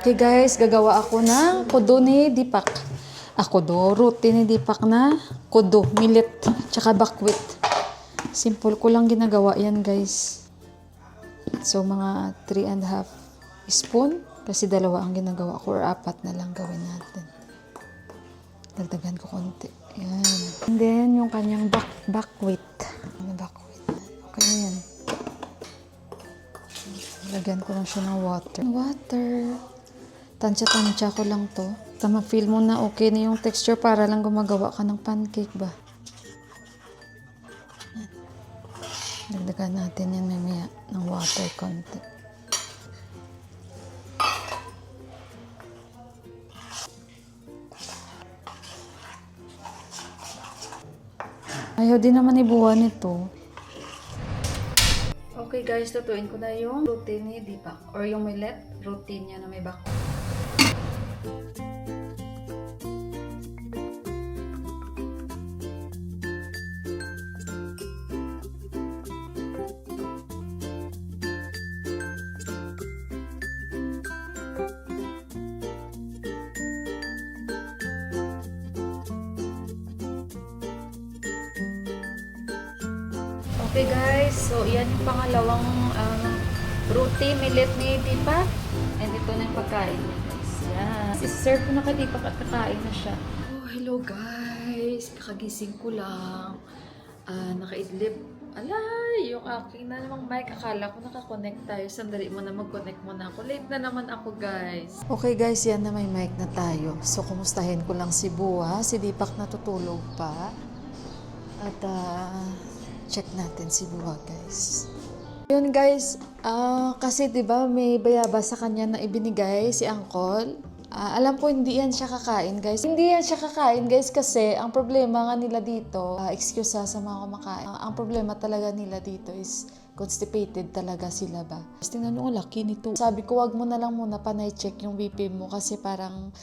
Okay guys, gagawa ako ng kudo ni Deepak. Kudo, roti ni Deepak na kudo, millet, tsaka buckwheat. Simple ko lang ginagawa yan guys. So mga 3.5 spoon, kasi dalawa ang ginagawa ko or 4 na lang gawin natin. Dagdagan ko konti. Yan. And then yung kanyang buckwheat. Okay na yan. Lagyan ko lang siya ng water. Tansya-tansya ko lang to. Ma-feel mo na okay na yung texture para lang gumagawa ka ng pancake ba. Dagdagan natin yan mamaya ng water konti. Ayaw din naman ibuwan ito. Okay guys, tutuin ko na yung roti ni Deepak or yung millet roti niya na may bako. Okay guys, so yan yung pangalawang roti millet ni Deepak. And ito na yung pagkain niya guys. Yan. Serve ko na kay Deepak at kakain na siya. Oh, hello guys. Kakagising ko lang. Nakaidlip. Alay, yung aking na namang mic. Akala ko nakakonect tayo. Sandali mo na mag-connect muna ako. Late na naman ako guys. Okay guys, yan na may mic na tayo. So, kumustahin ko lang si Buwa. Si Deepak natutulog pa. At check natin si Buwa guys. Yun guys, kasi 'di ba may bayabas sa kanya na ibinigay si Uncle. Alam ko hindi yan siya kakain guys. Hindi yan siya kakain guys kasi ang problema nga nila dito, excuse sa mga kumakain. Ang problema talaga nila dito is constipated talaga sila ba. Tingnan nyo ang laki nito. Sabi ko wag mo na lang muna panay-check yung BP mo kasi parang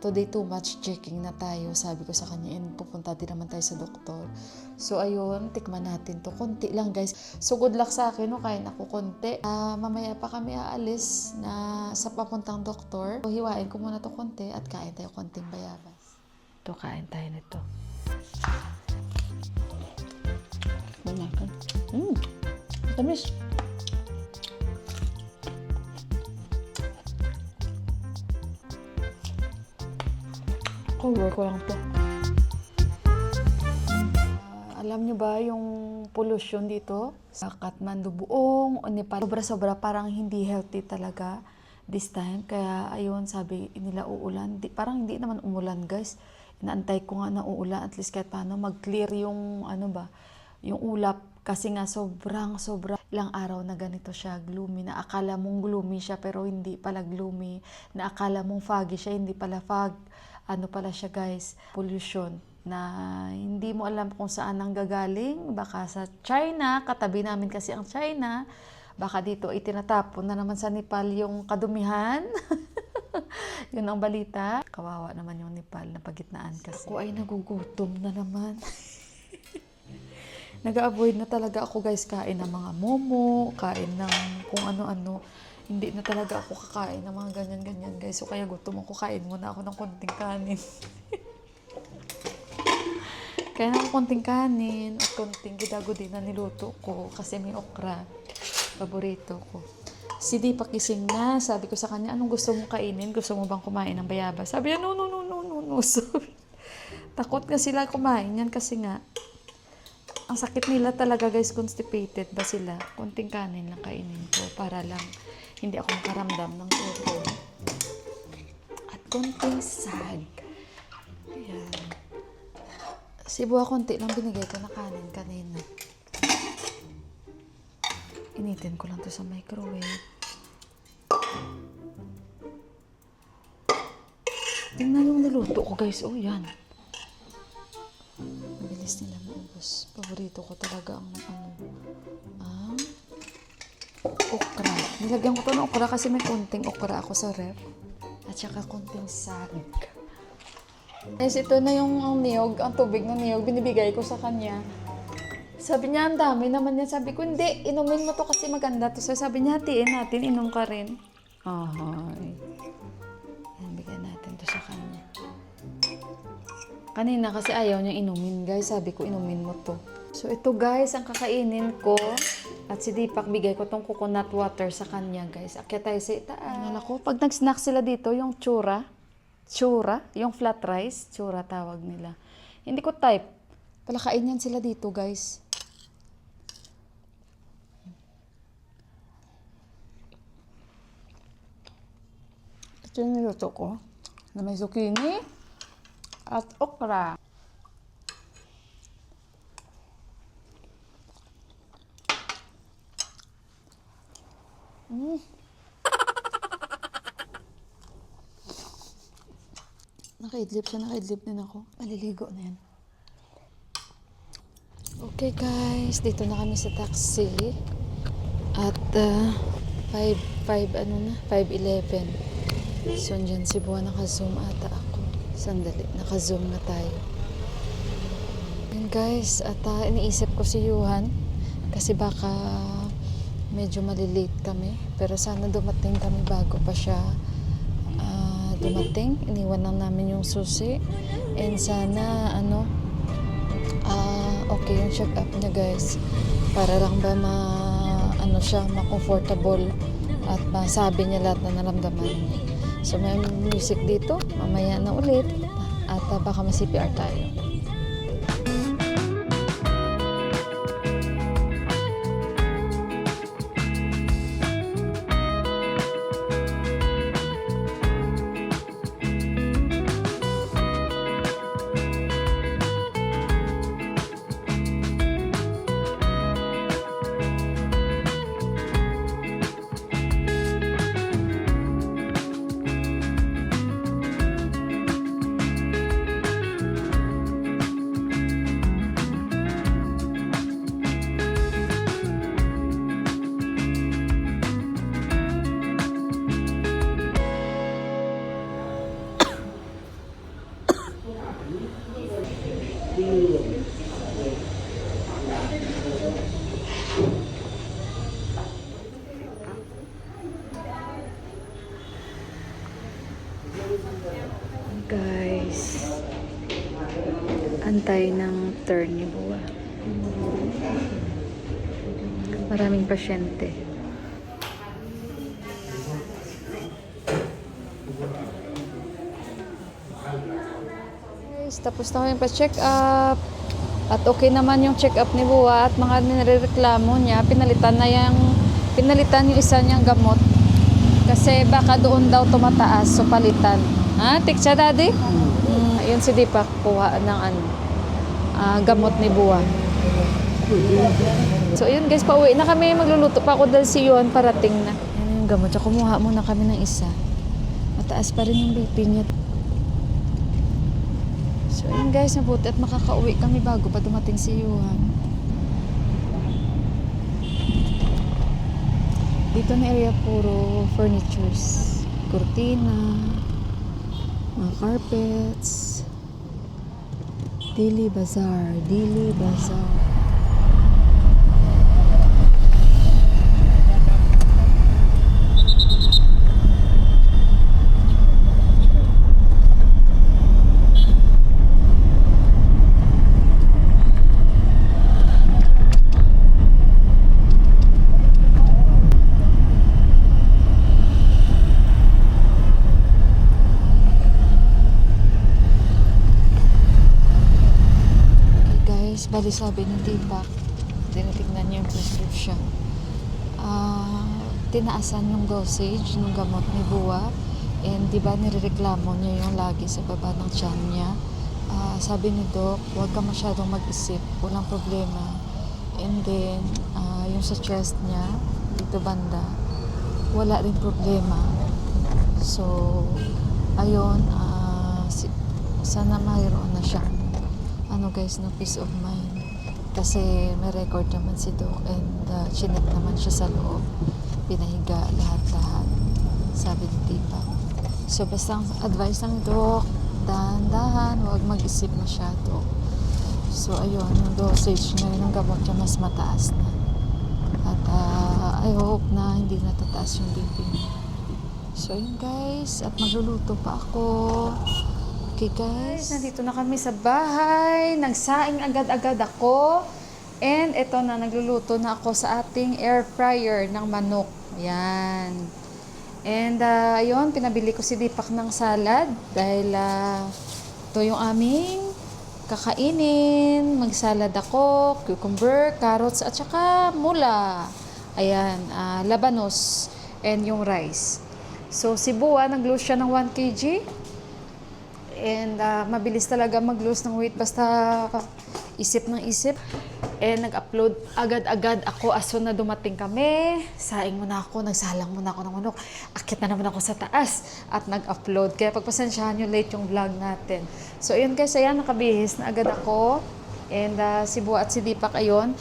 today too much checking na tayo. Sabi ko sa kanya and pupunta din naman tayo sa doktor. So ayun, tikman natin to. Konti lang guys. So good luck sa akin, no? Kain ako konti. Mamaya pa kami aalis na sa papuntang doktor. So, hiwain ko muna to konti at kain tayo konting bayabas. Ito, kain tayo nito. Manakan. Tamis. Cover ko lang to. Alam nyo ba yung pollution dito sa Kathmandu buong Nepal? Sobra-sobra parang hindi healthy talaga this time. Kaya ayun, sabi nila uulan. Parang hindi naman umulan guys. Inaantay ko nga na uulan at least kahit paano mag-clear yung yung ulap. Kasi nga sobrang ilang araw na ganito siya, gloomy, na akala mong gloomy siya pero hindi pala gloomy, na akala mong foggy siya, hindi pala fog. Ano pala siya guys, pollution na hindi mo alam kung saan nang gagaling, baka sa China, katabi namin kasi ang China, baka dito itinatapon na naman sa Nepal yung kadumihan. Yun ang balita. Kawawa naman yung Nepal na pagitnaan kasi. Ako ay nagugutom na naman. Nag-avoid na talaga ako guys, kain ng mga momo, kain ng kung ano-ano. Hindi na talaga ako kakain ng mga ganyan-ganyan guys. So kaya gutom ako, kain muna ako ng konting kanin. Kaya ako konting kanin at konting gidago din na niluto ko kasi may okra. Paborito ko. Si Deepak gising na. Sabi ko sa kanya, anong gusto mong kainin? Gusto mo bang kumain ng bayabas? Sabi niya, no. So, takot nga sila kumain yan kasi nga ang sakit nila talaga guys, constipated ba sila? Konting kanin lang kainin ko para lang hindi ako makaramdam ng tutol. At konting sag. Ayan. Si Buwa konti lang binigay ko na kanin kanina. Initin ko lang to sa microwave. Tingnan yung niluto ko guys. Oh yan. Mabilis nila maubos. Paborito ko talaga ang okra. Nilagyan ko to ng okra kasi may konting okra ako sa ref. At saka konting sag. Guys, ito na yung niyog, ang tubig ng niyog. Binibigay ko sa kanya. Sabi niya, ang dami naman niya. Sabi ko, hindi, inumin mo to kasi maganda to. So, sabi niya, hatiin natin, inom ka rin. Ay. Kanina kasi ayaw niyang inumin, guys. Sabi ko, inumin mo to. So, ito, guys, ang kakainin ko. At si Deepak, bigay ko tong coconut water sa kanya, guys. Akyat tayo sa itaas. Nala ko, pag nag-snack sila dito, yung chura, yung flat rice, chura tawag nila. Hindi ko type. Palakain yan sila dito, guys. Ito yung niluto ko na may zucchini at okra. Nakaidlip siya, nakaidlip din ako. Maliligo na yan. Okay guys, dito na kami sa taxi. At 5:11. So, andyan si Buwan, naka-zoom ata ako. Sandali, naka-zoom na tayo. And guys, at iniisip ko si Yuhan kasi baka medyo malilate kami. Pero sana dumating kami bago pa siya dumating. Iniwan lang namin yung susi. And sana, okay yung check-up niya guys. Para lang ba ma-comfortable at masabi niya lahat na naramdaman niya. So may music dito, mamaya na ulit at baka ma-CPR tayo. Guys, antay ng turn ni Buwa. Maraming pasyente. Guys, tapos na kami pa-check up. At okay naman yung check up ni Buwa at mga nirereklamo niya, pinalitan yung isa niyang gamot. Kasi baka doon daw tumataas, so palitan. Tik siya, daddy? Yun si Deepak, kuha ng gamot ni Buwa. So, yun guys, pauwi na kami. Magluluto pa ako dahil si Yuan parating na. Yan yung gamot. So, kumuha muna kami ng isa. Mataas pa rin yung BP niya. So, yun guys, mabuti at makakauwi kami bago pa dumating si Yuan. Dito na area puro furnitures. Kurtina, mga carpets. Dili Bazaar. Bali sabi ni Deepak, tinitignan niya yung prescription. Tinaasan yung dosage ng gamot ni Buwa. And di ba nirereklamo niya yung lagi sa baba ng tiyan niya. Sabi ni Doc, huwag ka masyadong mag-isip, walang problema. And then, yung sa chest niya, dito banda, wala rin problema. So, ayun, sana mayroon na siya. Guys, no peace of mind. Kasi may record naman si Doc and chinek naman siya sa loob. Pinahiga lahat-lahat. Sabi ni Deepak. So, basta ang advice ng Doc, dahan-dahan, huwag mag-isip masyado. So, ayun, yung dosage ngayon ng gamot niya mas mataas na. At I hope na hindi natataas yung BP niya. So, yun guys, at magluluto pa ako. Okay guys, nandito na kami sa bahay. Nagsaing agad-agad ako. And ito na, nagluluto na ako sa ating air fryer ng manok. Ayan. And ayun, pinabili ko si Deepak ng salad dahil ito yung aming kakainin. Magsalad ako, cucumber, carrots, at saka mula. Ayan, labanos and yung rice. So si Bua, nag-lose siya ng 1 kg. And mabilis talaga mag-lose ng weight basta isip ng isip. And nag-upload agad-agad ako as soon na dumating kami. Saing muna ako, nagsalang muna ako ng manok. Akit na naman ako sa taas at nag-upload. Kaya pagpasensyahan nyo late yung vlog natin. So ayun guys, ayan, nakabihis na agad ako. And si Bua at si Deepak ayun.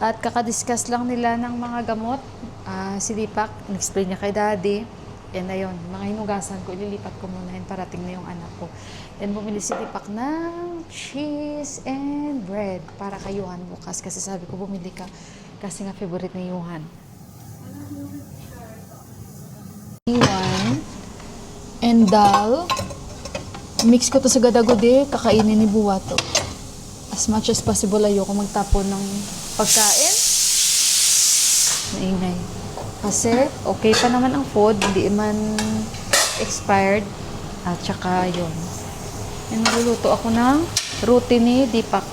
At kakadiscuss lang nila ng mga gamot. Si Deepak, in-explain niya kay Daddy. And ayun, mga hinugasan ko, ililipat ko muna and parating na yung anak ko. And bumili si Deepak ng cheese and bread para kay Johan bukas. Kasi sabi ko, bumili ka kasi nga favorite ni Johan. Iwan and dal. Mix ko to sa gadagode, kakainin ni Buwa to. As much as possible, ayoko magtapon ng pagkain. Maingay. Kasi okay pa naman ang food, hindi man expired. At saka yun. And nagluluto ako ng roti ni Deepak.